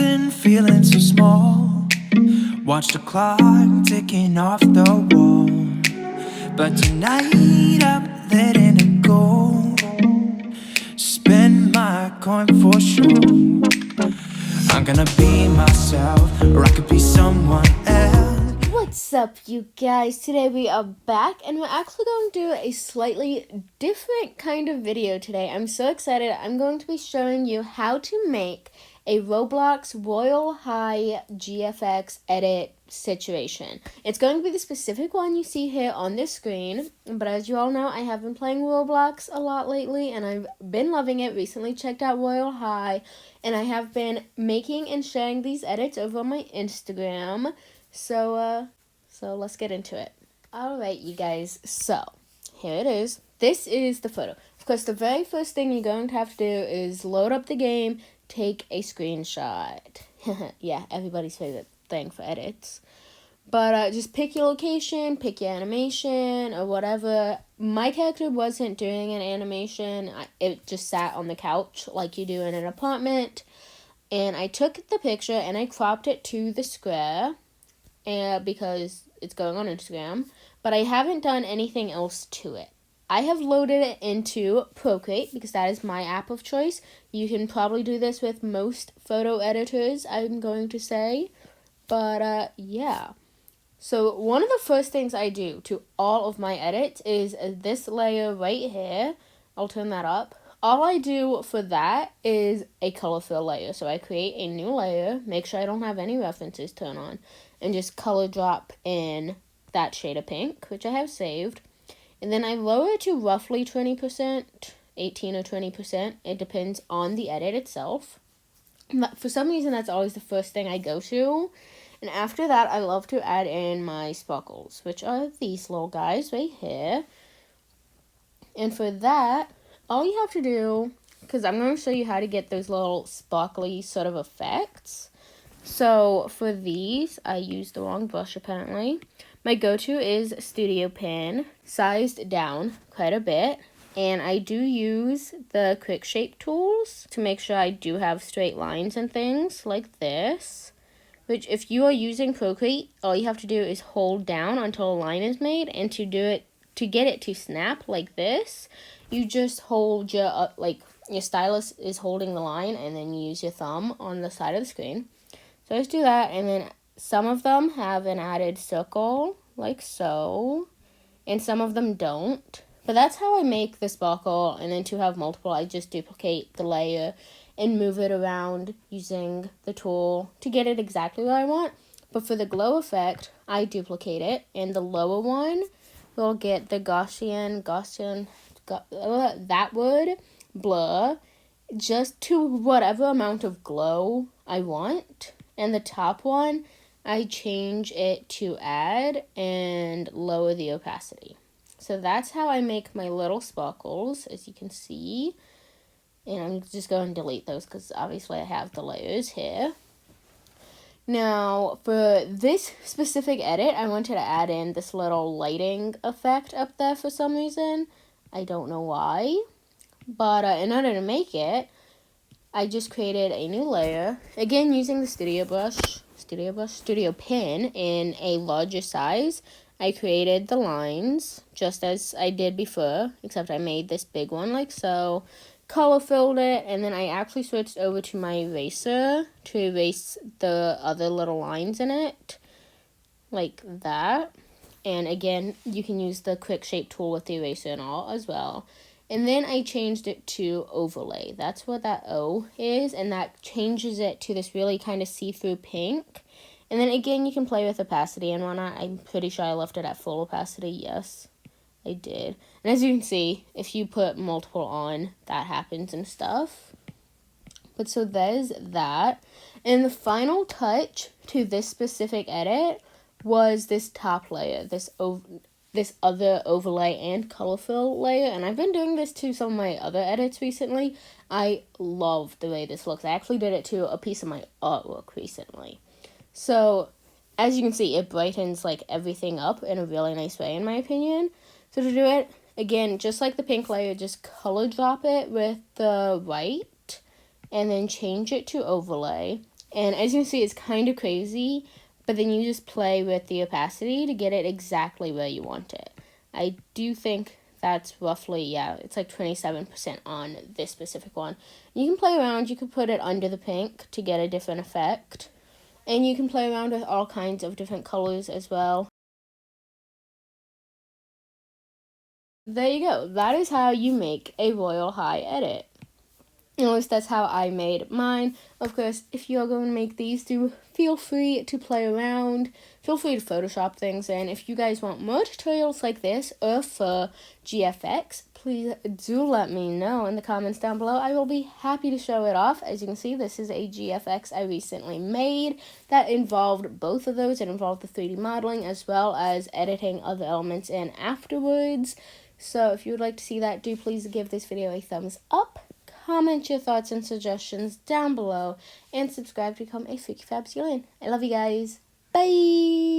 been feeling so small. Watch the clock ticking off the wall. But tonight I'm letting it go. Spend my coin for sure. I'm gonna be myself, or I could be someone else. What's up, you guys? Today we are back and we're actually going to do a slightly different kind of video today. I'm so excited. I'm going to be showing you how to make a Roblox Royale High GFX edit situation. It's going to be the specific one you see here on this screen, but as you all know, I have been playing Roblox a lot lately and I've been loving it. Recently checked out Royale High and I have been making and sharing these edits over on my Instagram. So let's get into it. Alright, you guys, so here it is. This is the photo. Of course, the very first thing you're going to have to do is load up the game, take a screenshot. Yeah, everybody's favorite thing for edits. But just pick your location, pick your animation, or whatever. My character wasn't doing an animation. It just sat on the couch like you do in an apartment. And I took the picture and I cropped it to the square because it's going on Instagram. But I haven't done anything else to it. I have loaded it into Procreate because that is my app of choice. You can probably do this with most photo editors, I'm going to say. But yeah. So one of the first things I do to all of my edits is this layer right here. I'll turn that up. All I do for that is a color fill layer. So I create a new layer, make sure I don't have any references turned on, and just color drop in that shade of pink, which I have saved. And then I lower it to roughly 20%, 18 or 20%. It depends on the edit itself. But for some reason, that's always the first thing I go to. And after that, I love to add in my sparkles, which are these little guys right here. And for that, all you have to do, because I'm going to show you how to get those little sparkly sort of effects. So for these, I used the wrong brush apparently. My go-to is Studio Pen, sized down quite a bit. And I do use the quick shape tools to make sure I do have straight lines and things like this. Which if you are using Procreate, all you have to do is hold down until a line is made. And to get it to snap like this, you just hold your stylus is holding the line and then you use your thumb on the side of the screen. So just do that, and then some of them have an added circle, like so, and some of them don't. But that's how I make the sparkle, and then to have multiple, I just duplicate the layer and move it around using the tool to get it exactly what I want. But for the glow effect, I duplicate it, and the lower one will get the Gaussian, that word, blur, just to whatever amount of glow I want. And the top one, I change it to add and lower the opacity. So that's how I make my little sparkles, as you can see. And I'm just going to delete those because obviously I have the layers here. Now, for this specific edit, I wanted to add in this little lighting effect up there for some reason. I don't know why. But in order to make it, I just created a new layer, again using the Studio Pen in a larger size. I created the lines just as I did before, except I made this big one like so, color filled it, and then I actually switched over to my eraser to erase the other little lines in it, like that. And again, you can use the quick shape tool with the eraser and all as well. And then I changed it to overlay. That's what that O is. And that changes it to this really kind of see-through pink. And then again, you can play with opacity and whatnot. I'm pretty sure I left it at full opacity. Yes, I did. And as you can see, if you put multiple on, that happens and stuff. But so there's that. And the final touch to this specific edit was this top layer, this other overlay and color fill layer, and I've been doing this to some of my other edits recently. I love the way this looks. I actually did it to a piece of my artwork recently. So, as you can see, it brightens like everything up in a really nice way, in my opinion. So to do it, again, just like the pink layer, just color drop it with the white, and then change it to overlay. And as you can see, it's kind of crazy, but then you just play with the opacity to get it exactly where you want it. I do think that's roughly, yeah, it's like 27% on this specific one. You can play around, you can put it under the pink to get a different effect. And you can play around with all kinds of different colors as well. There you go. That is how you make a Royale High edit. At least that's how I made mine. Of course, if you're going to make these, do feel free to play around. Feel free to Photoshop things in. If you guys want more tutorials like this or for GFX, please do let me know in the comments down below. I will be happy to show it off. As you can see, this is a GFX I recently made that involved both of those. It involved the 3D modeling as well as editing other elements in afterwards. So if you would like to see that, do please give this video a thumbs up. Comment your thoughts and suggestions down below, and subscribe to become a Freaky Fabs. I love you guys. Bye!